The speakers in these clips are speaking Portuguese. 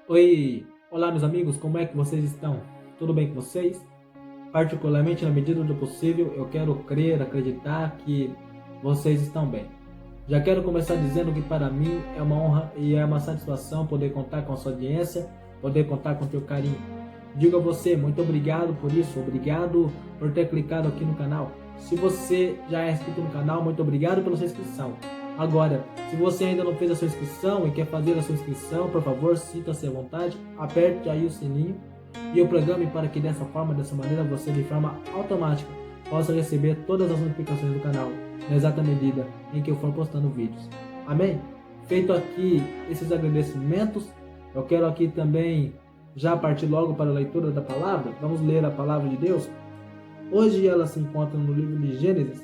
Oi, olá meus amigos, como é que vocês estão? Tudo bem com vocês? Particularmente, na medida do possível, eu quero crer, acreditar que vocês estão bem. Já quero começar dizendo que para mim é uma honra e é uma satisfação poder contar com a sua audiência, poder contar com o teu carinho. Digo a você, muito obrigado por isso, obrigado por ter clicado aqui no canal. Se você já é inscrito no canal, muito obrigado pela sua inscrição. Agora, se você ainda não fez a sua inscrição e quer fazer a sua inscrição, por favor, sinta-se à vontade, aperte aí o sininho e o programe para que dessa maneira, você de forma automática possa receber todas as notificações do canal, na exata medida em que eu for postando vídeos. Amém? Feito aqui esses agradecimentos, eu quero aqui também já partir logo para a leitura da palavra. Vamos ler a palavra de Deus. Hoje ela se encontra no livro de Gênesis,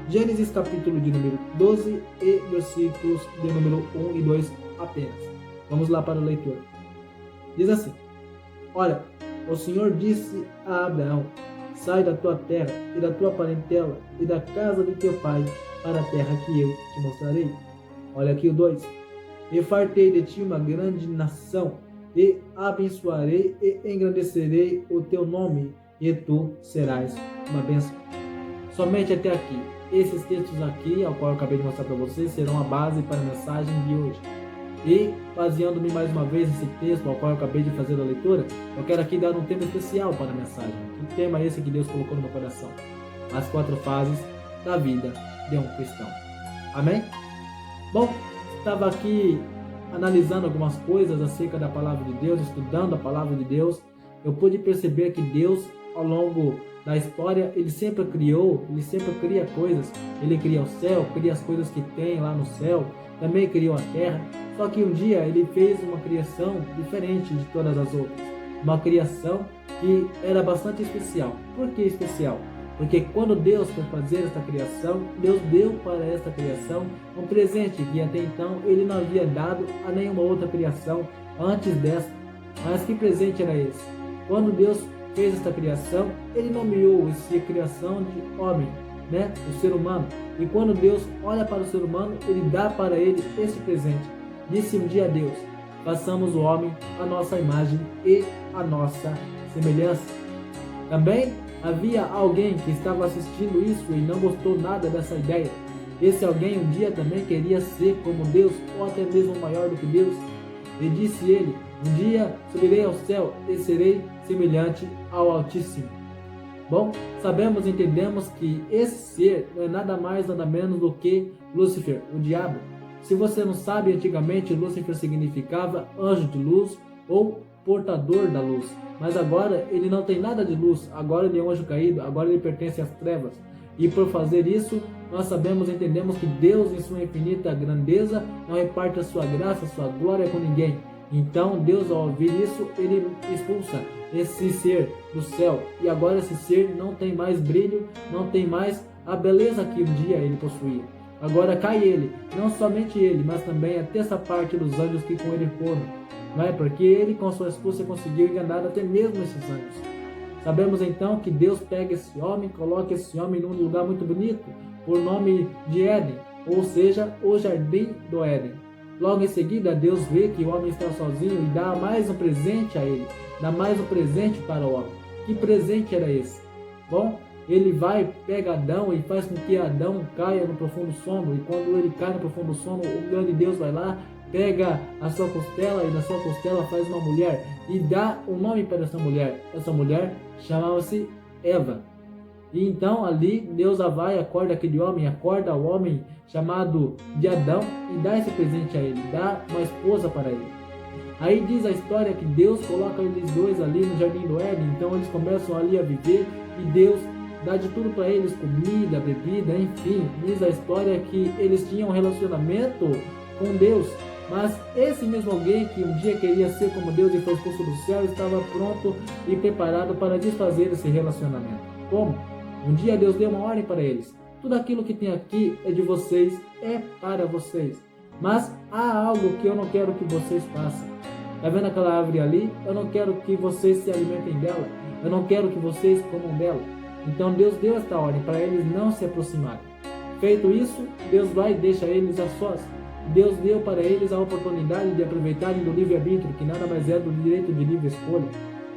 Gênesis capítulo de número 12 e versículos de número 1 e 2 apenas. Vamos lá para a leitura. Diz assim: Olha, o Senhor disse a Abraão: sai da tua terra e da tua parentela e da casa de teu pai para a terra que eu te mostrarei. Olha aqui o 2. E fartei de ti uma grande nação, e abençoarei e engrandecerei o teu nome, e tu serás uma bênção. Somente até aqui. Esses textos aqui, ao qual eu acabei de mostrar para vocês, serão a base para a mensagem de hoje. E, baseando-me mais uma vez nesse texto, ao qual eu acabei de fazer a leitura, eu quero aqui dar um tema especial para a mensagem. Que tema é esse que Deus colocou no meu coração? As 4 fases da vida de um cristão. Amém? Bom, estava aqui analisando algumas coisas acerca da palavra de Deus, estudando a palavra de Deus. Eu pude perceber que Deus, ao longo da história, ele sempre cria coisas. Ele cria o céu, cria as coisas que tem lá no céu, também criou a terra. Só que um dia ele fez uma criação diferente de todas as outras. Uma criação que era bastante especial. Por que especial? Porque quando Deus foi fazer esta criação, Deus deu para esta criação um presente que até então ele não havia dado a nenhuma outra criação antes desta. Mas que presente era esse? Quando Deus fez esta criação, ele nomeou essa criação de homem, né? O ser humano. E quando Deus olha para o ser humano, ele dá para ele esse presente. Disse um dia a Deus: façamos o homem à nossa imagem e à nossa semelhança. Também havia alguém que estava assistindo isso e não gostou nada dessa ideia. Esse alguém um dia também queria ser como Deus, ou até mesmo maior do que Deus. E disse ele: um dia subirei ao céu e serei semelhante ao Altíssimo. Bom, sabemos e entendemos que esse ser não é nada mais nada menos do que Lúcifer, o diabo. Se você não sabe, antigamente Lúcifer significava anjo de luz ou portador da luz. Mas agora ele não tem nada de luz, agora ele é um anjo caído, agora ele pertence às trevas. E por fazer isso, nós sabemos e entendemos que Deus, em sua infinita grandeza, não reparte a sua graça, a sua glória com ninguém. Então Deus, ao ouvir isso, ele expulsa esse ser do céu. E agora esse ser não tem mais brilho, não tem mais a beleza que um dia ele possuía. Agora cai ele, não somente ele, mas também a terça parte dos anjos que com ele foram. Não é? Porque ele, com sua astúcia, conseguiu enganar até mesmo esses anjos. Sabemos então que Deus pega esse homem, coloca esse homem num lugar muito bonito, por nome de Éden, ou seja, o Jardim do Éden. Logo em seguida, Deus vê que o homem está sozinho e dá mais um presente a ele, dá mais um presente para o homem. Que presente era esse? Bom, ele vai, pega Adão e faz com que Adão caia no profundo sono, e quando ele cai no profundo sono, o grande Deus vai lá, pega a sua costela e da sua costela faz uma mulher e dá um nome para essa mulher. Essa mulher chamava-se Eva. E então ali Deus vai, acorda aquele homem, acorda o homem chamado de Adão e dá esse presente a ele, dá uma esposa para ele. Aí diz a história que Deus coloca eles dois ali no Jardim do Éden, então eles começam ali a viver e Deus dá de tudo para eles, comida, bebida, enfim. Diz a história que eles tinham um relacionamento com Deus. Mas esse mesmo alguém que um dia queria ser como Deus e foi expulso do céu, estava pronto e preparado para desfazer esse relacionamento. Como? Um dia Deus deu uma ordem para eles: tudo aquilo que tem aqui é de vocês, é para vocês. Mas há algo que eu não quero que vocês façam. Está vendo aquela árvore ali? Eu não quero que vocês se alimentem dela. Eu não quero que vocês comam dela. Então Deus deu esta ordem para eles não se aproximarem. Feito isso, Deus vai e deixa eles a sós. Deus deu para eles a oportunidade de aproveitarem do livre-arbítrio, que nada mais é do direito de livre escolha.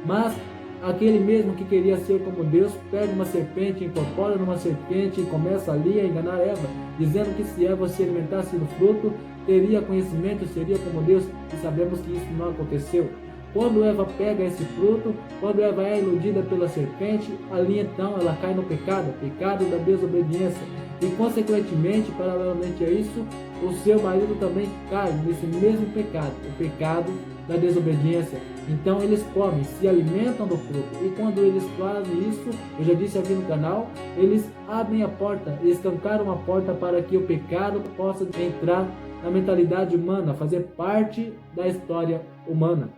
Mas aquele mesmo que queria ser como Deus, pega uma serpente, incorpora numa serpente e começa ali a enganar Eva, dizendo que se Eva se alimentasse do fruto, teria conhecimento, seria como Deus, e sabemos que isso não aconteceu. Quando Eva pega esse fruto, quando Eva é iludida pela serpente, ali então ela cai no pecado, pecado da desobediência. E consequentemente, paralelamente a isso, o seu marido também cai nesse mesmo pecado, o pecado da desobediência. Então eles comem, se alimentam do fruto. E quando eles fazem isso, eu já disse aqui no canal, eles abrem a porta, escancaram a porta para que o pecado possa entrar na mentalidade humana, fazer parte da história humana.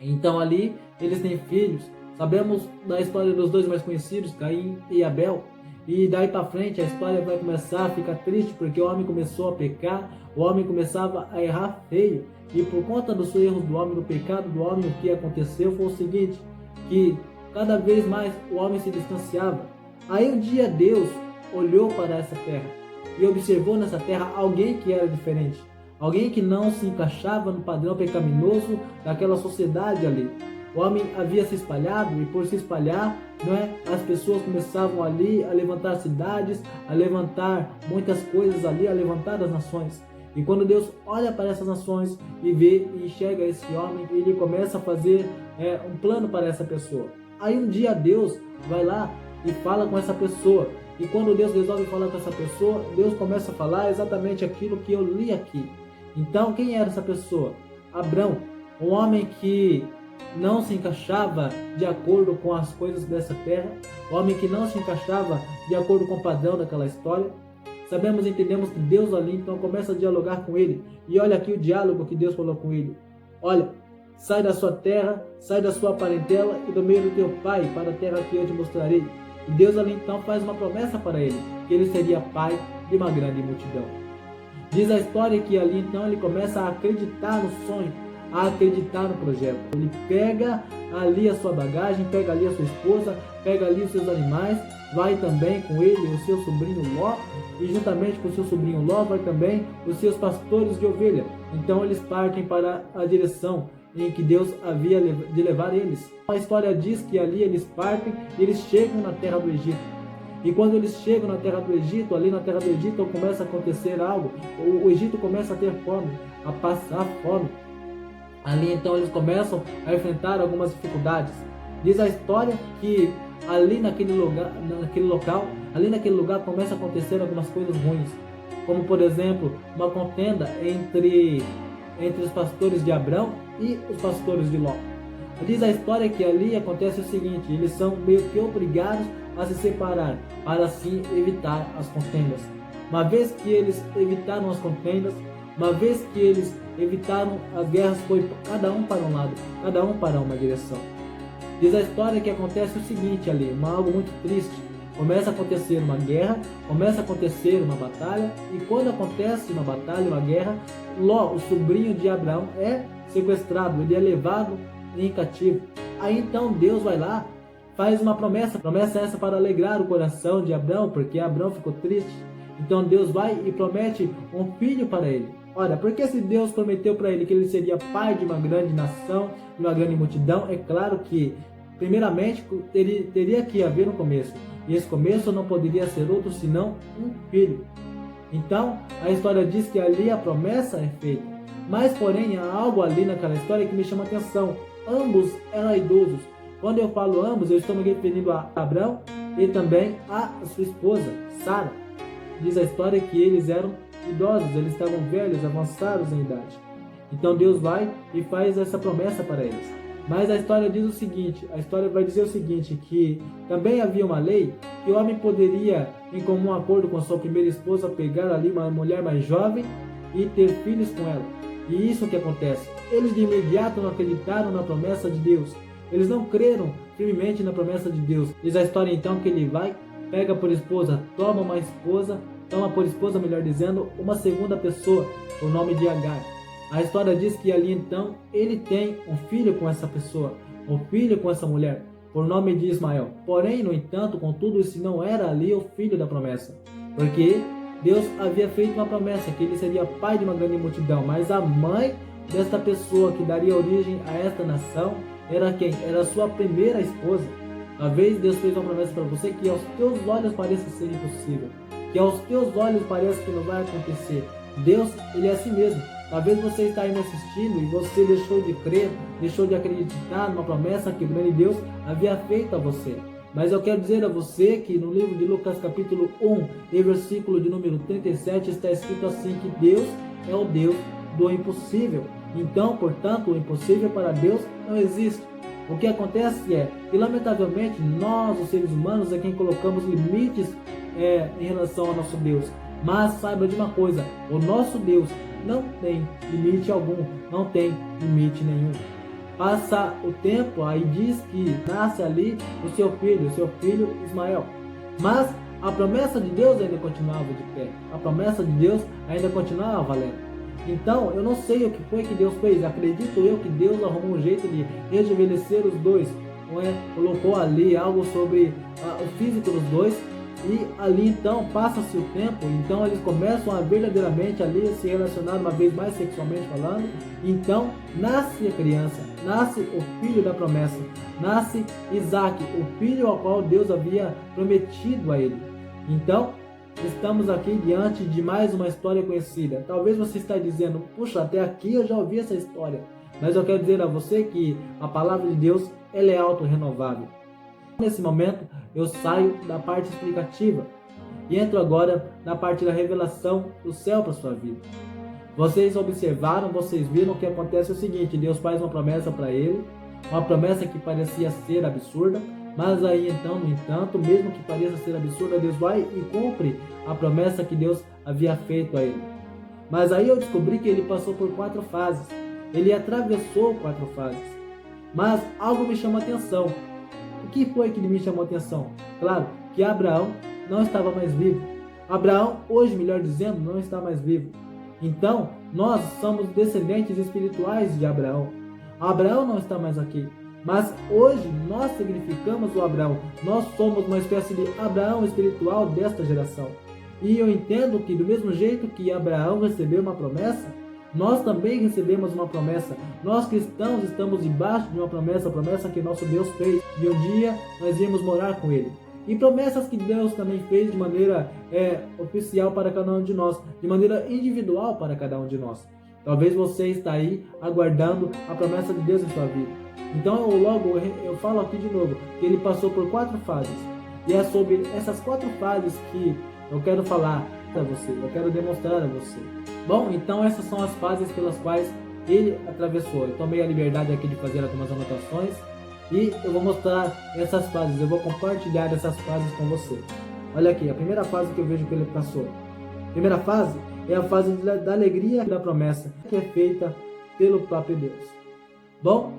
Então ali eles têm filhos. Sabemos da história dos dois mais conhecidos, Caim e Abel. E daí para frente a história vai começar a ficar triste, porque o homem começou a pecar, o homem começava a errar feio. E por conta dos erros do homem, do pecado do homem, o que aconteceu foi o seguinte, que cada vez mais o homem se distanciava. Aí um dia Deus olhou para essa terra e observou nessa terra alguém que era diferente. Alguém que não se encaixava no padrão pecaminoso daquela sociedade ali. O homem havia se espalhado e por se espalhar, as pessoas começavam ali a levantar cidades, a levantar muitas coisas ali, a levantar as nações. E quando Deus olha para essas nações e vê e enxerga esse homem, ele começa a fazer um plano para essa pessoa. Aí um dia Deus vai lá e fala com essa pessoa. E quando Deus resolve falar com essa pessoa, Deus começa a falar exatamente aquilo que eu li aqui. Então, quem era essa pessoa? Abrão, um homem que não se encaixava de acordo com as coisas dessa terra, um homem que não se encaixava de acordo com o padrão daquela história. Sabemos e entendemos que Deus ali então começa a dialogar com ele. E olha aqui o diálogo que Deus falou com ele. Olha, sai da sua terra, sai da sua parentela e do meio do teu pai para a terra que eu te mostrarei. E Deus ali então faz uma promessa para ele, que ele seria pai de uma grande multidão. Diz a história que ali então ele começa a acreditar no sonho, a acreditar no projeto. Ele pega ali a sua bagagem, pega ali a sua esposa, pega ali os seus animais, vai também com ele o seu sobrinho Ló, e juntamente com o seu sobrinho Ló vai também os seus pastores de ovelha. Então eles partem para a direção em que Deus havia de levar eles. A história diz que ali eles partem e eles chegam na terra do Egito. E quando eles chegam na terra do Egito, ali na terra do Egito começa a acontecer algo. O Egito começa a ter fome, a passar fome. Ali então eles começam a enfrentar algumas dificuldades. Diz a história que ali naquele lugar começa a acontecer algumas coisas ruins. Como por exemplo, uma contenda entre os pastores de Abrão e os pastores de Ló. Diz a história que ali acontece o seguinte, eles são meio que obrigados a se separar, para assim evitar as contendas. Uma vez que eles evitaram as contendas, uma vez que eles evitaram as guerras, foi cada um para um lado, cada um para uma direção. Diz a história que acontece o seguinte ali, algo muito triste. Começa a acontecer uma guerra, começa a acontecer uma batalha, e quando acontece uma batalha, uma guerra, Ló, o sobrinho de Abraão, é sequestrado, ele é levado em cativo. Aí então Deus vai lá, faz uma promessa essa para alegrar o coração de Abraão, porque Abraão ficou triste. Então Deus vai e promete um filho para ele. Olha, porque se Deus prometeu para ele que ele seria pai de uma grande nação, de uma grande multidão, é claro que primeiramente teria que haver um começo. E esse começo não poderia ser outro senão um filho. Então a história diz que ali a promessa é feita. Mas porém há algo ali naquela história que me chama a atenção. Ambos eram idosos. Quando eu falo ambos, eu estou me referindo a Abrão e também a sua esposa, Sara. Diz a história que eles eram idosos, eles estavam velhos, avançados em idade. Então Deus vai e faz essa promessa para eles. Mas a história diz o seguinte, a história vai dizer o seguinte, que também havia uma lei que o homem poderia, em comum acordo com a sua primeira esposa, pegar ali uma mulher mais jovem e ter filhos com ela. E isso que acontece. Eles de imediato não acreditaram na promessa de Deus. Eles não creram firmemente na promessa de Deus. Diz a história então que ele vai, pega por esposa, toma por esposa, melhor dizendo, uma segunda pessoa, o nome de Agar. A história diz que ali então ele tem um filho com essa pessoa, um filho com essa mulher, por nome de Ismael. Porém, no entanto, contudo, esse não era ali o filho da promessa, porque Deus havia feito uma promessa que ele seria pai de uma grande multidão, mas a mãe desta pessoa que daria origem a esta nação era quem? Era sua primeira esposa. Talvez Deus fez uma promessa para você que aos teus olhos pareça ser impossível, que aos teus olhos pareça que não vai acontecer. Deus, ele é assim mesmo. Talvez você está aí me assistindo e você deixou de crer, deixou de acreditar numa promessa que o grande Deus havia feito a você. Mas eu quero dizer a você que no livro de Lucas capítulo 1, e versículo de número 37, está escrito assim, que Deus é o Deus do impossível. Então, portanto, o impossível para Deus não existe. O que acontece é que, lamentavelmente, nós, os seres humanos, é quem colocamos limites em relação ao nosso Deus. Mas saiba de uma coisa, o nosso Deus não tem limite algum, não tem limite nenhum. Passa o tempo, aí diz que nasce ali o seu filho Ismael. Mas a promessa de Deus ainda continuava de pé, a promessa de Deus ainda continuava valendo. Então, eu não sei o que foi que Deus fez, acredito eu que Deus arrumou um jeito de rejuvenescer os dois, não é? Colocou ali algo sobre o físico dos dois, e ali então passa-se o tempo, então eles começam a verdadeiramente ali se relacionar uma vez mais sexualmente falando. Então nasce a criança, nasce o filho da promessa, nasce Isaac, o filho ao qual Deus havia prometido a ele. Então estamos aqui diante de mais uma história conhecida. Talvez você está dizendo, puxa, até aqui eu já ouvi essa história, mas eu quero dizer a você que a palavra de Deus, ela é auto-renovável. Nesse momento eu saio da parte explicativa e entro agora na parte da revelação do céu para sua vida. Vocês observaram, vocês viram que acontece o seguinte: Deus faz uma promessa para ele, uma promessa que parecia ser absurda, mas aí então, no entanto, mesmo que pareça ser absurda, Deus vai e cumpre a promessa que Deus havia feito a ele. Mas aí eu descobri que ele passou por 4 fases, ele atravessou 4 fases, mas algo me chama a atenção. O que foi que me chamou a atenção? Claro, que Abraão não estava mais vivo. Abraão, hoje, melhor dizendo, não está mais vivo. Então, nós somos descendentes espirituais de Abraão. Abraão não está mais aqui. Mas hoje nós significamos o Abraão. Nós somos uma espécie de Abraão espiritual desta geração. E eu entendo que do mesmo jeito que Abraão recebeu uma promessa, nós também recebemos uma promessa. Nós cristãos estamos debaixo de uma promessa, a promessa que nosso Deus fez, de um dia nós iremos morar com Ele. E promessas que Deus também fez de maneira oficial para cada um de nós, de maneira individual para cada um de nós. Talvez você está aí aguardando a promessa de Deus em sua vida. Então eu falo aqui de novo, que ele passou por 4 fases. E é sobre essas 4 fases que eu quero falar para você, eu quero demonstrar a você. Bom, então essas são as fases pelas quais ele atravessou. Eu tomei a liberdade aqui de fazer algumas anotações e eu vou mostrar essas fases, eu vou compartilhar essas fases com você. Olha aqui, a primeira fase que eu vejo que ele passou. A primeira fase é a fase da alegria da promessa, que é feita pelo próprio Deus. Bom,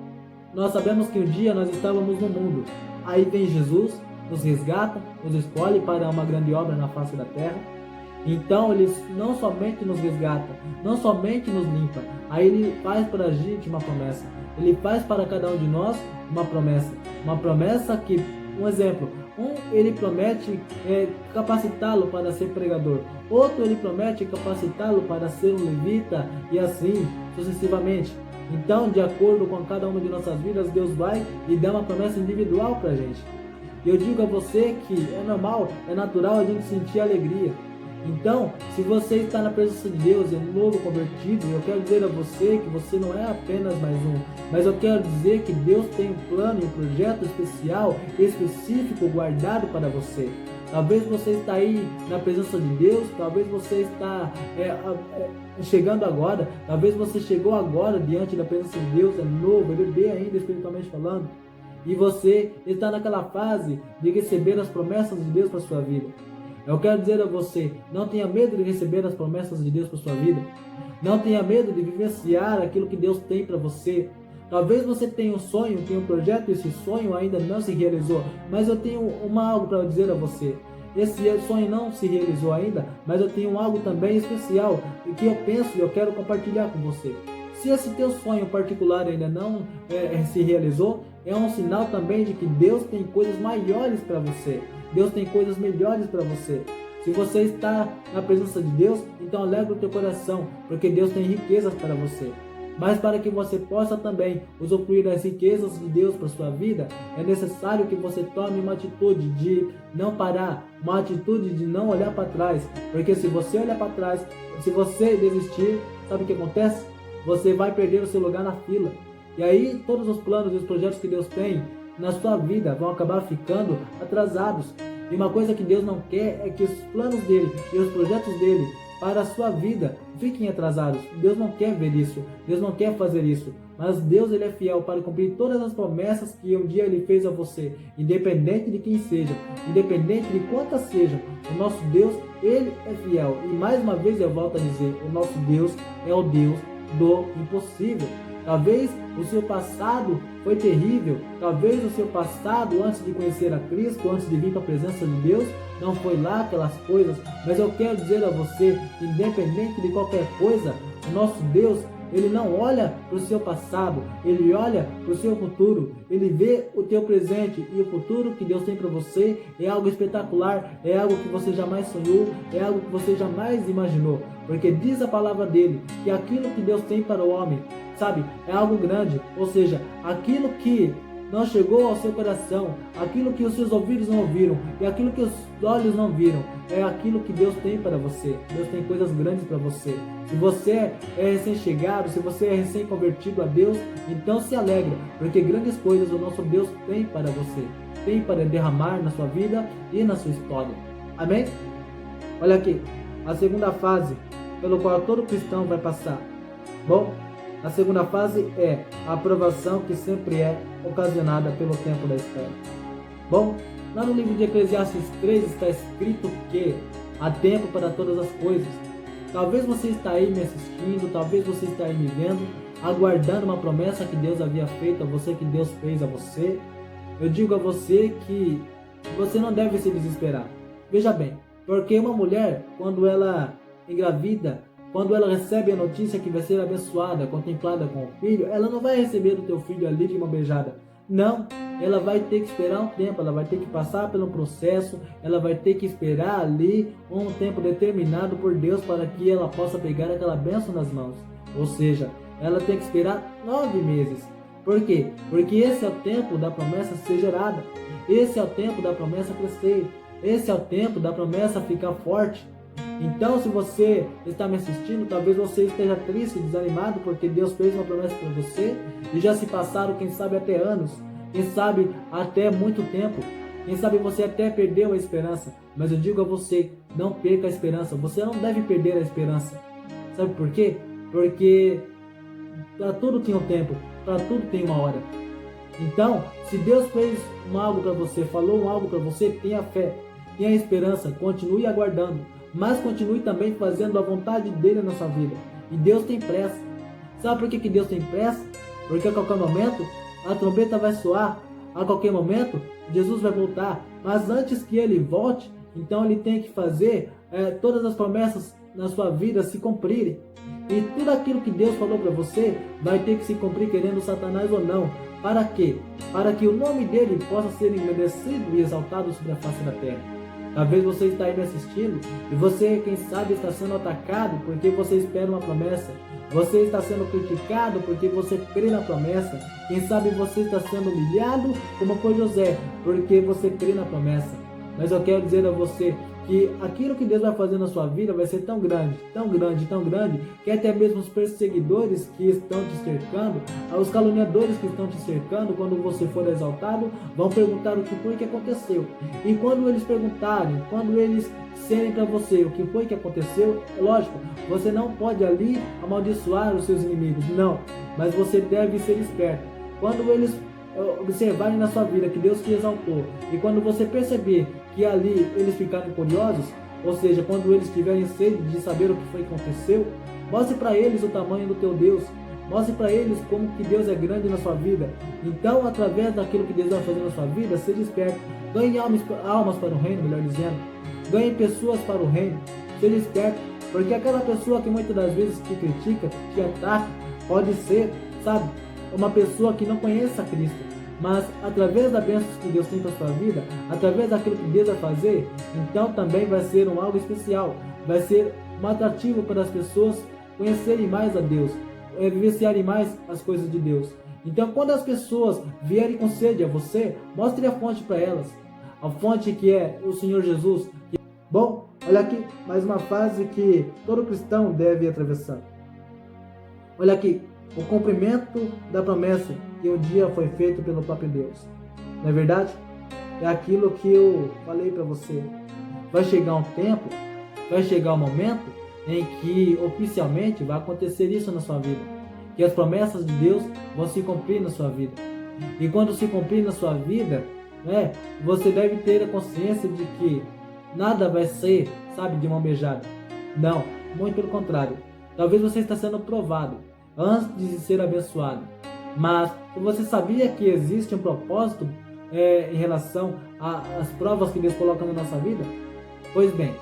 nós sabemos que um dia nós estávamos no mundo, aí vem Jesus, nos resgata, nos escolhe para uma grande obra na face da terra. Então ele não somente nos resgata, não somente nos limpa, aí ele faz para a gente uma promessa. Ele faz para cada um de nós uma promessa que, um exemplo, ele promete capacitá-lo para ser pregador, outro ele promete capacitá-lo para ser um levita e assim sucessivamente. Então, de acordo com cada uma de nossas vidas, Deus vai e dá uma promessa individual para a gente. E eu digo a você que é normal, é natural a gente sentir alegria. Então, se você está na presença de Deus, é um novo convertido, eu quero dizer a você que você não é apenas mais um, mas eu quero dizer que Deus tem um plano e um projeto especial, específico, guardado para você. Talvez você está aí na presença de Deus, talvez você está chegando agora, talvez você chegou agora diante da presença de Deus, é novo, é bebê ainda espiritualmente falando, e você está naquela fase de receber as promessas de Deus para a sua vida. Eu quero dizer a você, não tenha medo de receber as promessas de Deus para sua vida. Não tenha medo de vivenciar aquilo que Deus tem para você. Talvez você tenha um sonho, tenha um projeto e esse sonho ainda não se realizou. Mas eu tenho algo para dizer a você. Esse sonho não se realizou ainda, mas eu tenho algo também especial que eu penso e eu quero compartilhar com você. Se esse teu sonho particular ainda não se realizou, é um sinal também de que Deus tem coisas maiores para você. Deus tem coisas melhores para você. Se você está na presença de Deus, então alegra o teu coração, porque Deus tem riquezas para você. Mas para que você possa também usufruir das riquezas de Deus para sua vida, é necessário que você tome uma atitude de não parar, uma atitude de não olhar para trás. Porque se você olhar para trás, se você desistir, sabe o que acontece? Você vai perder o seu lugar na fila. E aí todos os planos e os projetos que Deus tem na sua vida vão acabar ficando atrasados. E uma coisa que Deus não quer é que os planos dele e os projetos dele para a sua vida fiquem atrasados. Deus não quer ver isso, Deus não quer fazer isso, mas Deus ele é fiel para cumprir todas as promessas que um dia ele fez a você, independente de quem seja, independente de quantas sejam. O nosso Deus, ele é fiel. E mais uma vez eu volto a dizer, o nosso Deus é o Deus do impossível. Talvez o seu passado foi terrível, talvez o seu passado antes de conhecer a Cristo, antes de vir para a presença de Deus, não foi lá aquelas coisas, mas eu quero dizer a você, independente de qualquer coisa, o nosso Deus, ele não olha para o seu passado, ele olha para o seu futuro, ele vê o teu presente e o futuro que Deus tem para você é algo espetacular, é algo que você jamais sonhou, é algo que você jamais imaginou, porque diz a palavra dele que aquilo que Deus tem para o homem, sabe, é algo grande, ou seja, aquilo que não chegou ao seu coração, aquilo que os seus ouvidos não ouviram e aquilo que os olhos não viram, é aquilo que Deus tem para você. Deus tem coisas grandes para você. Se você é recém-chegado, se você é recém-convertido a Deus, então se alegra, porque grandes coisas o nosso Deus tem para você, tem para derramar na sua vida e na sua história. Amém? Olha aqui, a segunda fase pelo qual todo cristão vai passar. Bom, a segunda fase é a aprovação, que sempre é ocasionada pelo tempo da espera. Bom, lá no livro de Eclesiastes 3 está escrito que há tempo para todas as coisas. Talvez você está aí me assistindo, talvez você está aí me vendo, aguardando uma promessa que Deus havia feito a você, que Deus fez a você. Eu digo a você que você não deve se desesperar. Veja bem, porque uma mulher, quando ela engravida, quando ela recebe a notícia que vai ser abençoada, contemplada com o filho, ela não vai receber o teu filho ali de uma beijada. Não, ela vai ter que esperar um tempo, ela vai ter que passar pelo processo, ela vai ter que esperar ali um tempo determinado por Deus para que ela possa pegar aquela bênção nas mãos. Ou seja, ela tem que esperar 9 meses. Por quê? Porque esse é o tempo da promessa ser gerada. Esse é o tempo da promessa crescer. Esse é o tempo da promessa ficar forte. Então, se você está me assistindo, talvez você esteja triste, desanimado, porque Deus fez uma promessa para você e já se passaram, quem sabe, até anos, quem sabe, até muito tempo, quem sabe você até perdeu a esperança. Mas eu digo a você, não perca a esperança, você não deve perder a esperança. Sabe por quê? Porque para tudo tem um tempo, para tudo tem uma hora. Então, se Deus fez algo para você, falou algo para você, tenha fé, tenha esperança, continue aguardando. Mas continue também fazendo a vontade dele na sua vida. E Deus tem pressa. Sabe por que Deus tem pressa? Porque a qualquer momento a trombeta vai soar. A qualquer momento Jesus vai voltar. Mas antes que ele volte, então ele tem que fazer todas as promessas na sua vida se cumprirem. E tudo aquilo que Deus falou para você vai ter que se cumprir, querendo Satanás ou não. Para quê? Para que o nome dele possa ser engrandecido e exaltado sobre a face da terra. Talvez você está aí me assistindo e você, quem sabe, está sendo atacado porque você espera uma promessa. Você está sendo criticado porque você crê na promessa. Quem sabe você está sendo humilhado como foi José, porque você crê na promessa. Mas eu quero dizer a você que aquilo que Deus vai fazer na sua vida vai ser tão grande, tão grande, tão grande, que até mesmo os perseguidores que estão te cercando, os caluniadores que estão te cercando, quando você for exaltado, vão perguntar o que foi que aconteceu. E quando eles perguntarem, quando eles disserem para você o que foi que aconteceu, é lógico, você não pode ali amaldiçoar os seus inimigos, não, mas você deve ser esperto. Quando eles observarem na sua vida que Deus te exaltou, e quando você perceber que ali eles ficarem curiosos, ou seja, quando eles tiverem sede de saber o que foi que aconteceu, mostre para eles o tamanho do teu Deus, mostre para eles como que Deus é grande na sua vida. Então, através daquilo que Deus vai fazer na sua vida, seja esperto, ganhe almas para o reino, melhor dizendo, ganhe pessoas para o reino, seja esperto, porque aquela pessoa que muitas das vezes te critica, te ataca, pode ser, sabe, uma pessoa que não conheça Cristo. mas através das bênçãos que Deus tem para a sua vida, através daquilo que Deus vai fazer, então também vai ser algo especial, vai ser um atrativo para as pessoas conhecerem mais a Deus, vivenciarem mais as coisas de Deus. Então, quando as pessoas vierem com sede a você, mostre a fonte para elas, a fonte que é o Senhor Jesus. Bom, olha aqui, mais uma fase que todo cristão deve atravessar. Olha aqui, o cumprimento da promessa que um dia foi feito pelo próprio Deus. Não é verdade? É aquilo que eu falei para você. Vai chegar um tempo, vai chegar um momento em que oficialmente vai acontecer isso na sua vida. Que as promessas de Deus vão se cumprir na sua vida. E quando se cumprir na sua vida, você deve ter a consciência de que nada vai ser, de mão beijada. Não, muito pelo contrário. Talvez você está sendo provado antes de ser abençoado. Mas você sabia que existe um propósito em relação às provas que Deus coloca na nossa vida? Pois bem,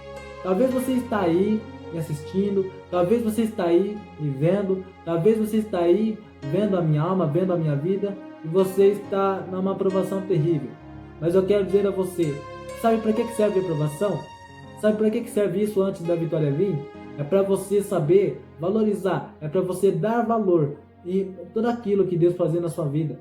talvez você está aí me assistindo, talvez você está aí me vendo, talvez você está aí vendo a minha alma, vendo a minha vida, e você está numa provação terrível. Mas eu quero dizer a você, sabe para que serve a provação? Sabe para que serve isso antes da vitória vir? É para você saber valorizar, é para você dar valor em tudo aquilo que Deus faz na sua vida.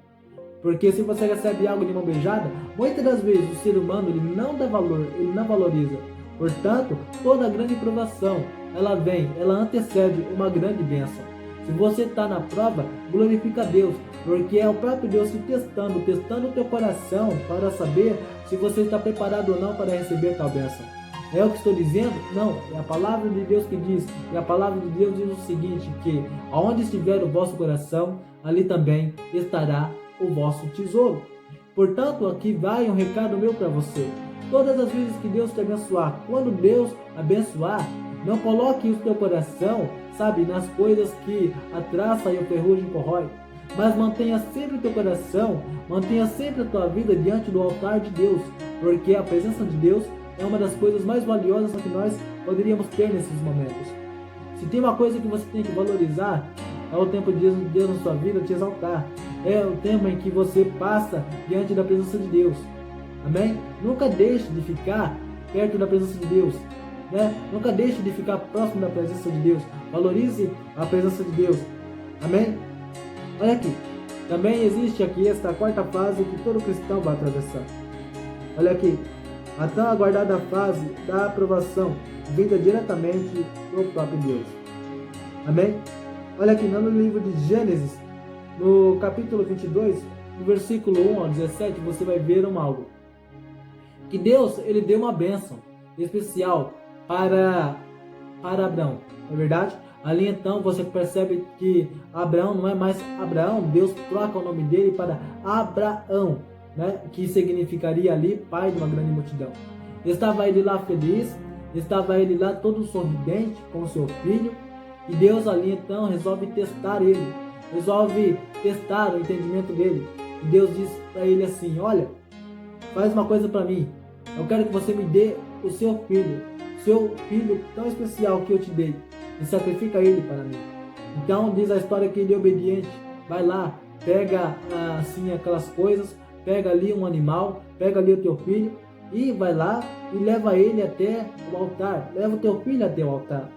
Porque se você recebe algo de mão beijada, muitas das vezes o ser humano ele não dá valor, ele não valoriza. Portanto, toda grande provação, ela antecede uma grande bênção. Se você está na prova, glorifica a Deus, porque é o próprio Deus te testando o teu coração para saber se você está preparado ou não para receber tal bênção. É o que estou dizendo? Não, é a palavra de Deus que diz. E a palavra de Deus diz o seguinte, que aonde estiver o vosso coração, ali também estará o vosso tesouro. Portanto, aqui vai um recado meu para você. Todas as vezes que Deus te abençoar, quando Deus abençoar, não coloque o teu coração, nas coisas que a traça e o ferrugem corrói. Mas mantenha sempre o teu coração, mantenha sempre a tua vida diante do altar de Deus, porque a presença de Deus é uma das coisas mais valiosas que nós poderíamos ter nesses momentos. Se tem uma coisa que você tem que valorizar, é o tempo de Deus na sua vida te exaltar. É o tempo em que você passa diante da presença de Deus. Amém? Nunca deixe de ficar perto da presença de Deus. Nunca deixe de ficar próximo da presença de Deus. Valorize a presença de Deus. Amém? Olha aqui. Também existe aqui esta quarta fase que todo cristão vai atravessar. Olha aqui. A tão aguardada fase da aprovação, vinda diretamente do próprio Deus. Amém? Olha aqui, no livro de Gênesis, no capítulo 22, no versículo 1 ao 17, você vai ver algo. Que Deus, ele deu uma bênção especial para Abraão, não é verdade? Ali então você percebe que Abraão não é mais Abraão, Deus troca o nome dele para Abraão, que significaria ali pai de uma grande multidão. Estava ele lá feliz, estava ele lá todo sorridente com seu filho, e Deus ali então resolve testar ele, resolve testar o entendimento dele. E Deus diz para ele assim: olha, faz uma coisa para mim, eu quero que você me dê o seu filho tão especial que eu te dei, e sacrifica ele para mim. Então diz a história que ele é obediente, vai lá, pega assim aquelas coisas, pega ali um animal, pega ali o teu filho e vai lá e leva ele até o altar, leva o teu filho até o altar.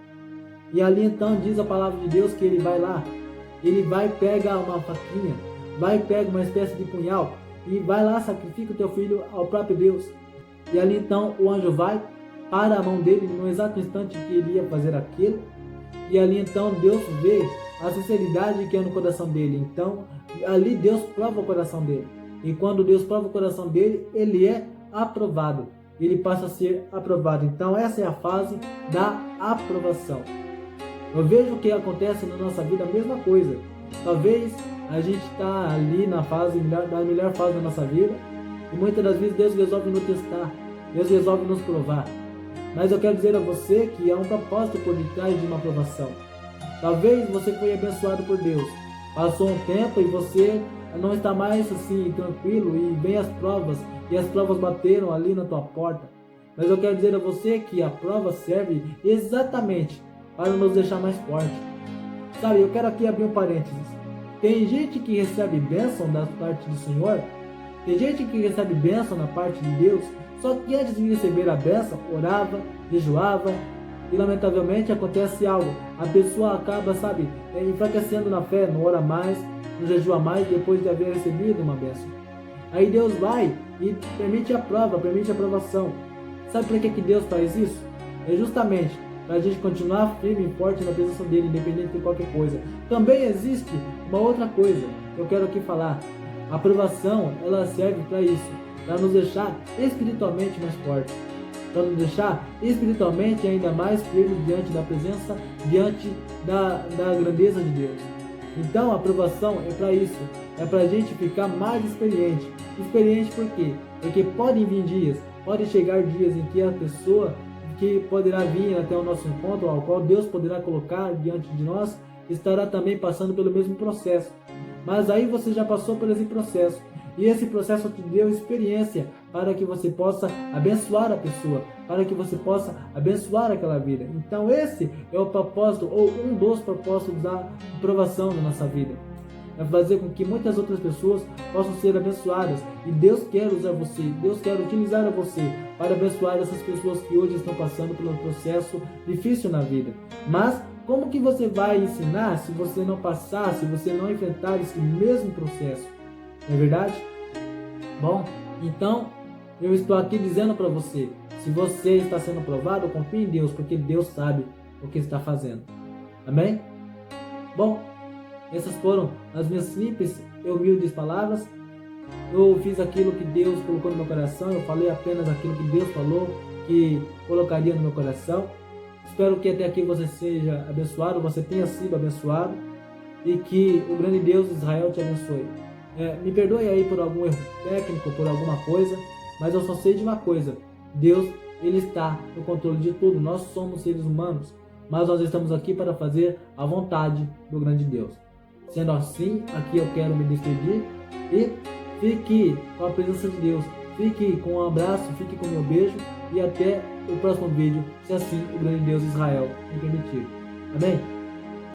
E ali então diz a palavra de Deus que ele vai lá, ele vai pegar uma faquinha, vai pegar uma espécie de punhal e vai lá, sacrifica o teu filho ao próprio Deus. E ali então o anjo vai para a mão dele no exato instante que ele ia fazer aquilo, e ali então Deus vê a sinceridade que é no coração dele. Então ali Deus prova o coração dele. E quando Deus prova o coração dele, ele é aprovado. Ele passa a ser aprovado. Então essa é a fase da aprovação. Eu vejo que acontece na nossa vida a mesma coisa. Talvez a gente está ali na melhor fase da nossa vida, e muitas das vezes Deus resolve nos testar, Deus resolve nos provar. Mas eu quero dizer a você que há um propósito por detrás de uma aprovação. Talvez você foi abençoado por Deus, passou um tempo e você não está mais assim tranquilo, e vem as provas, e as provas bateram ali na tua porta. Mas eu quero dizer a você que a prova serve exatamente para nos deixar mais fortes. Eu quero aqui abrir um parênteses. Tem gente que recebe bênção da parte do Senhor Tem gente que recebe bênção na parte de Deus, só que antes de receber a bênção, orava, jejuava, e lamentavelmente acontece algo. A pessoa acaba, enfraquecendo na fé, não ora mais, não jejua mais depois de haver recebido uma bênção. Aí Deus vai e permite a prova, permite a aprovação. Sabe por que Deus faz isso? É justamente para a gente continuar firme e forte na presença dele, independente de qualquer coisa. Também existe uma outra coisa que eu quero aqui falar. A aprovação, ela serve para isso, para nos deixar espiritualmente mais fortes, para nos deixar espiritualmente ainda mais firmes diante da presença, diante da grandeza de Deus. Então a aprovação é para isso, é para a gente ficar mais experiente. Experiente por quê? Porque podem vir dias, podem chegar dias em que a pessoa que poderá vir até o nosso encontro, ao qual Deus poderá colocar diante de nós, estará também passando pelo mesmo processo. Mas aí você já passou por esse processo, e esse processo te deu experiência para que você possa abençoar a pessoa, para que você possa abençoar aquela vida. Então esse é o propósito, ou um dos propósitos da aprovação na nossa vida. É fazer com que muitas outras pessoas possam ser abençoadas. E Deus quer usar você, Deus quer utilizar você para abençoar essas pessoas que hoje estão passando por um processo difícil na vida. Mas como que você vai ensinar se você não passar, se você não enfrentar esse mesmo processo? Não é verdade? Bom, então eu estou aqui dizendo para você, se você está sendo provado, confie em Deus, porque Deus sabe o que está fazendo. Amém? Bom, essas foram as minhas simples e humildes palavras. Eu fiz aquilo que Deus colocou no meu coração, eu falei apenas aquilo que Deus falou, que colocaria no meu coração. Espero que até aqui você seja abençoado, você tenha sido abençoado, e que o grande Deus de Israel te abençoe. Me perdoe aí por algum erro técnico, por alguma coisa, mas eu só sei de uma coisa: Deus, Ele está no controle de tudo. Nós somos seres humanos, mas nós estamos aqui para fazer a vontade do grande Deus. Sendo assim, aqui eu quero me despedir e fique com a presença de Deus, fique com um abraço, fique com o meu beijo e até o próximo vídeo, se assim o grande Deus Israel me permitir. Amém?